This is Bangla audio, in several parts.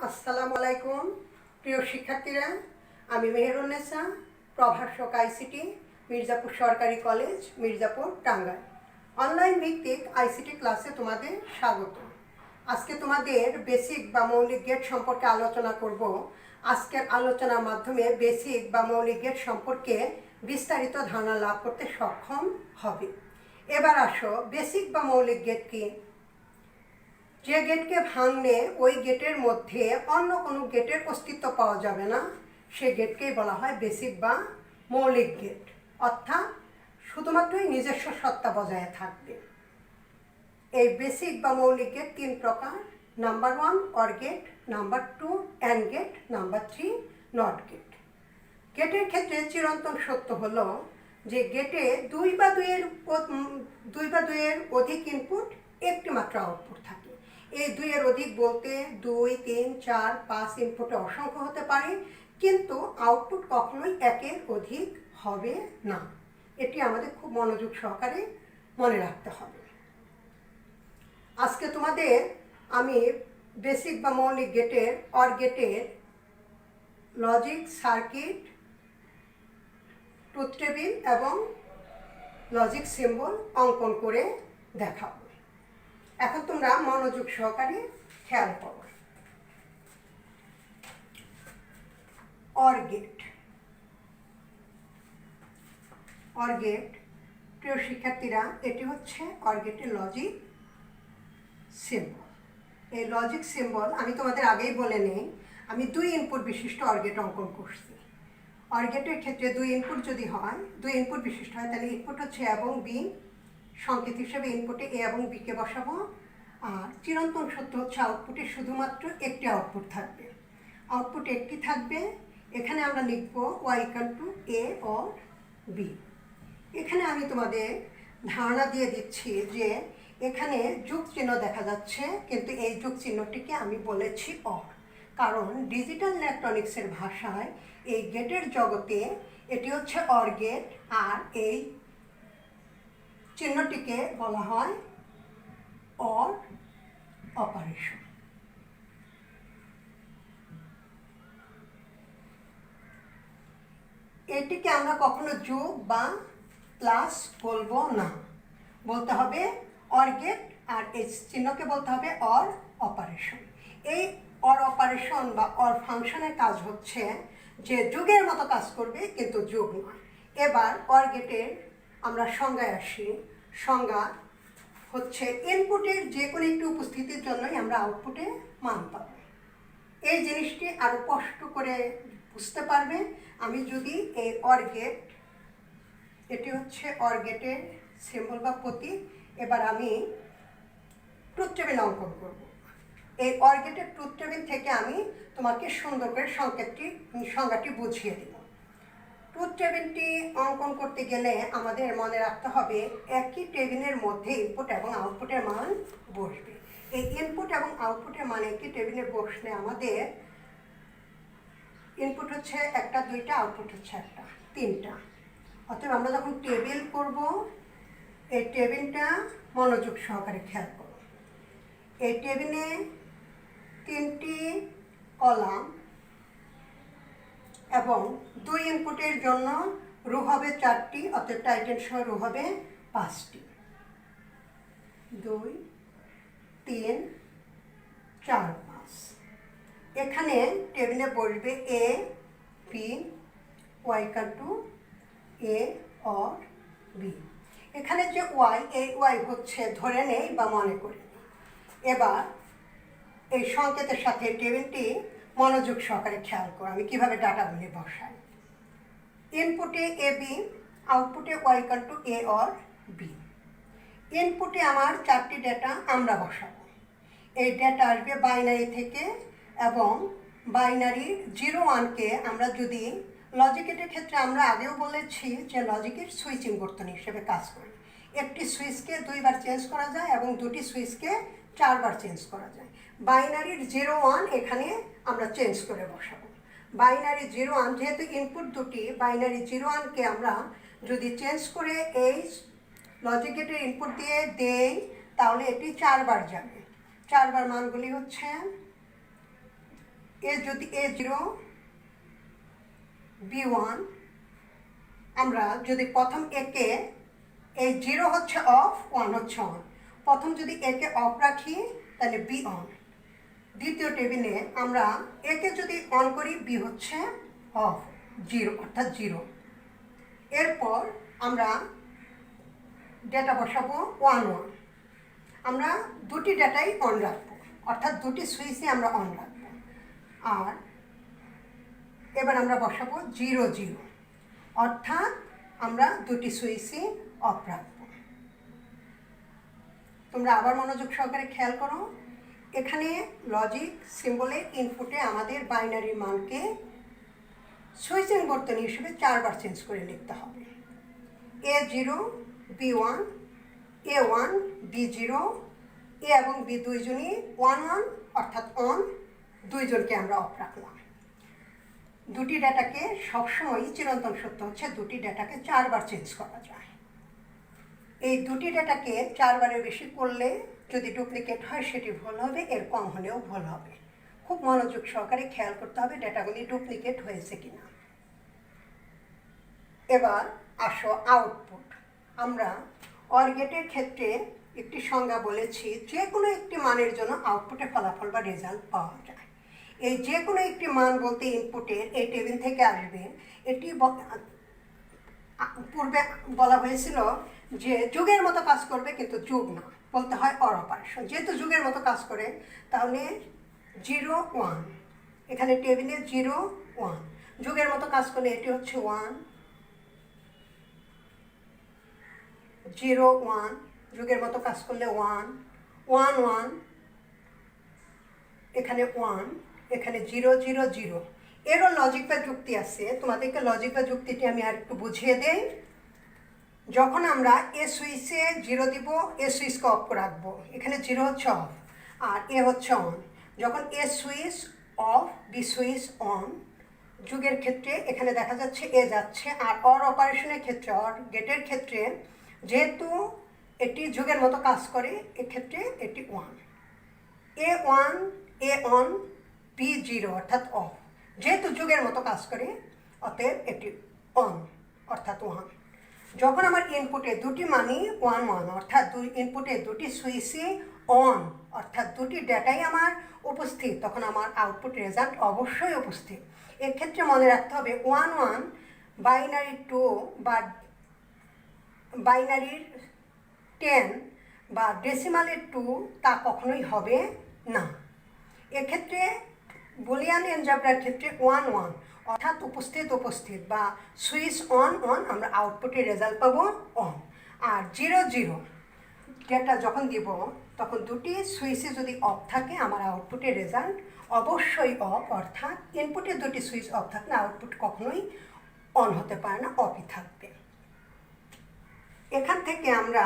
আসসালামু আলাইকুম প্রিয় শিক্ষার্থীরা, আমি মেহেরুন্নেসা, প্রভাষক আইসিটি, মির্জাপুর সরকারি কলেজ, মির্জাপুর, টাঙ্গাইল। অনলাইন ভিত্তিক আইসিটি ক্লাসে তোমাদের স্বাগত। আজকে তোমাদের বেসিক বা মৌলিক গেট সম্পর্কে আলোচনা করব। আজকের আলোচনার মাধ্যমে বেসিক বা মৌলিক গেট সম্পর্কে বিস্তারিত ধারণা লাভ করতে সক্ষম হবে। এবার আসো, বেসিক বা মৌলিক গেট কি? যে গেটকে ভাঙলে ওই গেটের মধ্যে অন্য কোনো গেটের অস্তিত্ব পাওয়া যাবে না, সে গেটকেই বলা হয় বেসিক বা মৌলিক গেট, অর্থাৎ শুধুমাত্রই নিজস্ব সত্তা বজায় থাকবে। এই বেসিক বা মৌলিক গেট তিন প্রকার: number 1 or gate, number 2 and gate, number 3 not gate. গেটের ক্ষেত্রে চিরন্তন সত্য হলো যে গেটে দুই বা দুইয়ের অধিক ইনপুট, একটি মাত্র আউটপুট থাকে। এই দুইয়ের অধিক বলতে 2, 3, 4, 5 ইনপুটে অসংখ্য হতে পারে, কিন্তু আউটপুট কখনোই একের অধিক হবে না। এটি আমাদের খুব মনোযোগ সহকারে মনে রাখতে হবে। আজকে তোমাদের আমি বেসিক বা মৌলিক গেটের অর গেটের লজিক, সার্কিট, ট্রুথ টেবিল এবং লজিক সিম্বল অঙ্কন করে দেখাবো। এখন তোমরা মনোযোগ সহকারে খেয়াল করো। Or gate. অর গেট, প্রিয় শিক্ষার্থীরা, এটি হচ্ছে অর গেটের লজিক সিম্বল। এই লজিক সিম্বল আমি তোমাদের আগেই বলে নেই, আমি 2 ইনপুট বিশিষ্ট অর গেট অঙ্কন করছি। অর গেটের ক্ষেত্রে 2 ইনপুট যদি হয়, 2 ইনপুট বিশিষ্ট হয়, তাহলে ইনপুট হচ্ছে এ এবং বি। সংকেত হিসেবে ইনপুটে এ এবং বিকে বসাবো। আর চিরন্তন সত্য হচ্ছে আউটপুটে শুধুমাত্র একটি আউটপুট থাকবে। আউটপুট একটি থাকবে। এখানে আমরা লিখব y = a or b। এখানে আমি তোমাদের ধারণা দিয়ে দিচ্ছি যে এখানে যোগ চিহ্ন দেখা যাচ্ছে, কিন্তু এই যোগ চিহ্নটিকে আমি বলেছি অর, কারণ ডিজিটাল ইলেকট্রনিক্সের ভাষায় এই গেটের জগতে এটি হচ্ছে অর গেট, আর এই চিহ্নটিকে বলা হয় অর অপারেশন। এটিকে আমরা কখনো যোগ বা প্লাস বলবো না, বলতে হবে অর গেট, আর এই চিহ্নকে বলতে হবে অর অপারেশন। এই অর অপারেশন বা অর ফাংশনের কাজ হচ্ছে যে যোগের মতো কাজ করবে, কিন্তু যোগ নয়। এবার অর গেটের আমরা সংজ্ঞায় আসি। সংজ্ঞা হচ্ছে ইনপুটের যে কোনো একটি উপস্থিতির জন্যই আমরা আউটপুটে মান পাব। এই জিনিসটি আরও স্পষ্ট করে বুঝতে পারবে আমি যদি এই অর গেট, এটি হচ্ছে অর গেটের সিম্বল বা প্রতীক। এবার আমি ট্রুথ টেবিল অঙ্কন করব। এই অর গেটের ট্রুথ টেবিল থেকে আমি তোমাকে সুন্দর করে সংজ্ঞাটি বুঝিয়ে দিব। ট্রুথ টেবিলটি অঙ্কন করতে গেলে আমাদের মনে রাখতে হবে একই টেবিলের মধ্যে ইনপুট এবং আউটপুটের মান বসবে। এই ইনপুট এবং আউটপুটের মান একই টেবিলে বসলে আমাদের ইনপুট হচ্ছে 1টা 2টা, আউটপুট হচ্ছে 1টা 3টা। অতএব আমরা যখন টেবিল করব, এই টেবিলটা মনোযোগ সহকারে খেয়াল করব। এই টেবিলে 3টি কলাম এবং 2 ইনপুটের জন্য রো হবে 4টি, অতএব টাইটেল সহ রো হবে 5টি। 2, 3, 4, 5। এখানে টেবিলে বসবে এ, B, y = a or b। এখানে যে y, এই y হচ্ছে ধরে নেই বা মনে করি। এবার এই সংকেতের সাথে টেবিলটি মনোযোগ সহকারে খেয়াল করো আমি কিভাবে ডাটাগুলি বসাই। ইনপুটে এ বি, আউটপুটে y = a or b। ইনপুটে আমার 4টি ডেটা আমরা বসাবো। এই ডেটা আসবে বাইনারি থেকে, এবং বাইনারি 0 1কে আমরা যদি লজিক গেটের ক্ষেত্রে আমরা আগেও বলেছি যে লজিকের সুইচিং বর্তনী হিসেবে কাজ করে। একটি সুইচকে 2বার চেঞ্জ করা যায় এবং 2টি সুইচকে 4বার চেঞ্জ করা যায়। বাইনারির 0 1 এখানে আমরা চেঞ্জ করে বসাবো। বাইনারি 0 1, যেহেতু ইনপুট 2টি, বাইনারি 0 1কে আমরা যদি চেঞ্জ করে এই লজিক গেটের ইনপুট দিয়ে দেই, তাহলে এটি 4বার যাবে। 4বার মানগুলি হচ্ছে যদি A0 B1, আমরা যদি প্রথম একে এই 0 হচ্ছে অফ, 1 হচ্ছে অন, প্রথম যদি একে অফ রাখি তাহলে বি অন। দ্বিতীয় টেবিলে আমরা একে যদি অন করি বি হচ্ছে অফ, 0 অর্থাৎ 0। এরপর আমরা ডেটা বসাবো 1 1। আমরা দুটি ডেটাই অন রাখবো, অর্থাৎ দুটি সুইচই আমরা অন রাখবো। আর এবার আমরা বসাবো 0 0, অর্থাৎ আমরা দুটি সুইচই অফ রাখবো। তোমরা আবার মনোযোগ সহকারে খেয়াল করো, এখানে লজিক সিম্বলের ইনপুটে আমাদের বাইনারি মানকে সুইচিং বর্তনী হিসেবে 4 বার চেঞ্জ করে লিখতে হবে। A0 B1, A1 B0, এ এবং বি দুইজনই 1 1 অর্থাৎ অন, দুইজনকে আমরা অফ রাখলাম। দুটি ডেটাকে সবসময়ই চিরন্তন সত্য হচ্ছে দুটি ডেটাকে 4 বার চেঞ্জ করা যায়। এই দুটি ডেটাকে 4 বারের বেশি করলে যদি ডুপ্লিকেট হয় সেটি ভুল হবে, এর কম হলেও ভুল হবে। খুব মনোযোগ সহকারে খেয়াল করতে হবে ডেটাগুলি ডুপ্লিকেট হয়েছে কিনা। এবার আসো আউটপুট। আমরা অর গেটের ক্ষেত্রে একটি সংজ্ঞা বলেছি, যে কোনো একটি মানের জন্য আউটপুটে ফলাফল বা রেজাল্ট পাওয়া যায়। এই যে কোনো একটি মান বলতে ইনপুটের এই টেবিল থেকে আসবে। এটি পূর্বে বলা হয়েছিল যে যুগের মতো কাজ করবে, কিন্তু যুগ না, বলতে হয় অর অপারেশন। যেহেতু যুগের মতো কাজ করে তাহলে 0 1, এখানে টেবিলে 0 1, যুগের মতো কাজ করলে এটি হচ্ছে 1 0 1, যুগের মতো কাজ করলে 1 1 1, এখানে 1, এখানে 0 0 0। এরও লজিক বা যুক্তি আছে, তোমাদেরকে লজিক বা যুক্তিটি আমি আর একটু বুঝিয়ে দেই। যখন আমরা এ সুইচে 0 দিব, এ সুইচকে অফ রাখবো, এখানে 0 হচ্ছে অফ আর এ হচ্ছে অন। যখন A switch off B switch on, যুগের ক্ষেত্রে এখানে দেখা যাচ্ছে এ যাচ্ছে। আর অর অপারেশনের ক্ষেত্রে, অর গেটের ক্ষেত্রে যেহেতু এটি যুগের মতো কাজ করে, এক্ষেত্রে এটি 1 A1 এ অন বি 0 অর্থাৎ অফ। যেহেতু যুগের মতো কাজ করে অতএব এটি অন অর্থাৎ 1। যখন আমার ইনপুটে দুটি মানই 1 1 অর্থাৎ ইনপুটে দুটি সুইচই অন অর্থাৎ দুটি ডেটাই আমার উপস্থিত, তখন আমার আউটপুট রেজাল্ট অবশ্যই উপস্থিত। এক্ষেত্রে মনে রাখতে হবে 1 1 বাইনারি 2 বা বাইনারির 10 বা ডেসিমালের 2 তা কখনোই হবে না। এক্ষেত্রে বুলিয়ান এলজেব্রার ক্ষেত্রে 1 1 অর্থাৎ উপস্থিত বা সুইচ অন অন, আমরা আউটপুটে রেজাল্ট পাবো অন। আর 0 0 ডেটা যখন দিব তখন দুটি সুইচে যদি অফ থাকে আমার আউটপুটের রেজাল্ট অবশ্যই অফ, অর্থাৎ ইনপুটের দুটি সুইচ অফ থাকলে আউটপুট কখনোই অন হতে পারে না, অফই থাকবে। এখান থেকে আমরা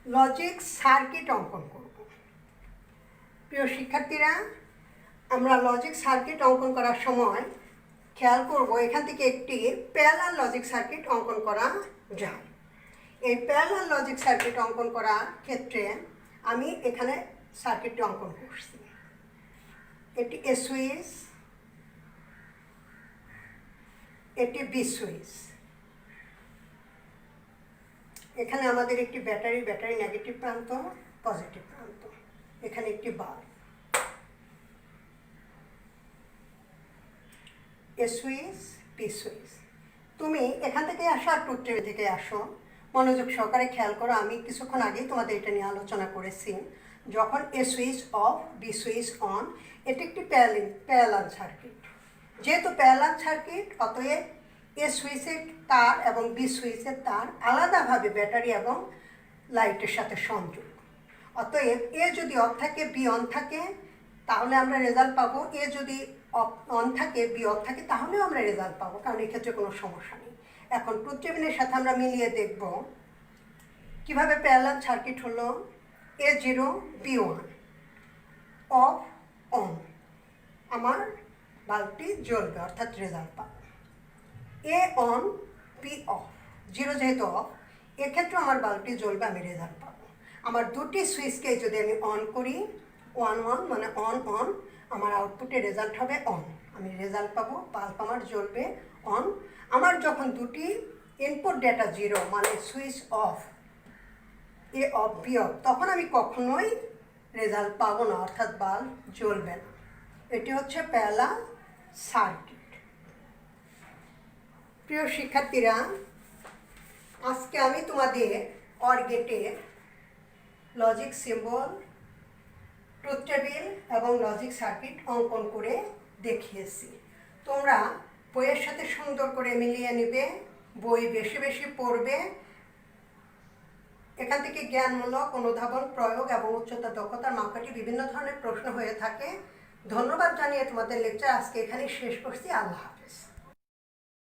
লজিক সার্কিট অঙ্কন করব। প্রিয় শিক্ষার্থীরা, আমরা লজিক সার্কিট অঙ্কন করার সময় খেয়াল করব এখান থেকে একটি প্যারালাল লজিক সার্কিট অঙ্কন করা যায়। এই প্যারালাল লজিক সার্কিট অঙ্কন করার ক্ষেত্রে আমি এখানে সার্কিটটি অঙ্কন করছি। এটি এ সুইচ, এটি বি সুইচ। এখানে আমাদের একটি ব্যাটারি নেগেটিভ প্রান্ত, পজিটিভ প্রান্ত। এখানে একটি বাল্ব। এ সুইচ বি সুইচ। তুমি এখান থেকে আসো আর ট্রুথ টেবিল থেকে আসো, মনোযোগ সহকারে খেয়াল করো। আমি কিছুক্ষণ আগেই তোমাদের এটা নিয়ে আলোচনা করেছি। যখন A switch off B switch on, এটি একটি প্যারালাল সার্কিট। যেহেতু প্যারালাল সার্কিট অতএব এ সুইচের তার এবং বি সুইচের তার আলাদাভাবে ব্যাটারি এবং লাইটের সাথে সংযোগ। অতএব এ যদি অফ থাকে বি অন থাকে তাহলে আমরা রেজাল্ট পাবো, এ যদি অন থাকে বি অফ থাকে তাহলেও আমরা রেজাল্ট পাবো, কারণ এক্ষেত্রে কোনো সমস্যা নেই। এখন ট্রুথ টেবিলের সাথে আমরা মিলিয়ে দেখব কিভাবে প্যারালাল সার্কিট হলো। A0 B1 অফ অন, আমার বাল্বটি জ্বলবে অর্থাৎ রেজাল্ট পাবো। এ অন বি অফ, 0 যেহেতু অফ, এক্ষেত্রে আমার বাল্বটি জ্বলবে, আমি রেজাল্ট পাবো। আমার দুটি সুইচকে যদি আমি অন করি 1 1 মানে অন অন, আমার আউটপুটে রেজাল্ট হবে অন, আমি রেজাল্ট পাবো, বাল্ব আমার জ্বলবে অন। আমার যখন দুটি ইনপুট ডেটা 0 মানে switch off, A off B off, তখন আমি কখনোই রেজাল্ট পাবো না, অর্থাৎ বাল্ব জ্বলবে না। এটি হচ্ছে পেলা সার্কিট। প্রিয় শিক্ষার্থীরা, আজকে আমি তোমাদের অর গেটের লজিক সিম্বল, ট্রুথ টেবিল এবং লজিক সার্কিট অঙ্কন করে দেখিয়েছি। তোমরা বইয়ের সাথে সুন্দর করে মিলিয়ে নেবে, বই বেশি বেশি পড়বে। এখান থেকে জ্ঞানমূলক, অনুধাবন, প্রয়োগ এবং উচ্চতা দক্ষতার মাপকাঠি বিভিন্ন ধরনের প্রশ্ন হয়ে থাকে। ধন্যবাদ জানিয়ে তোমাদের লেকচার আজকে এখানেই শেষ করছি। আল্লাহ হাফেজ।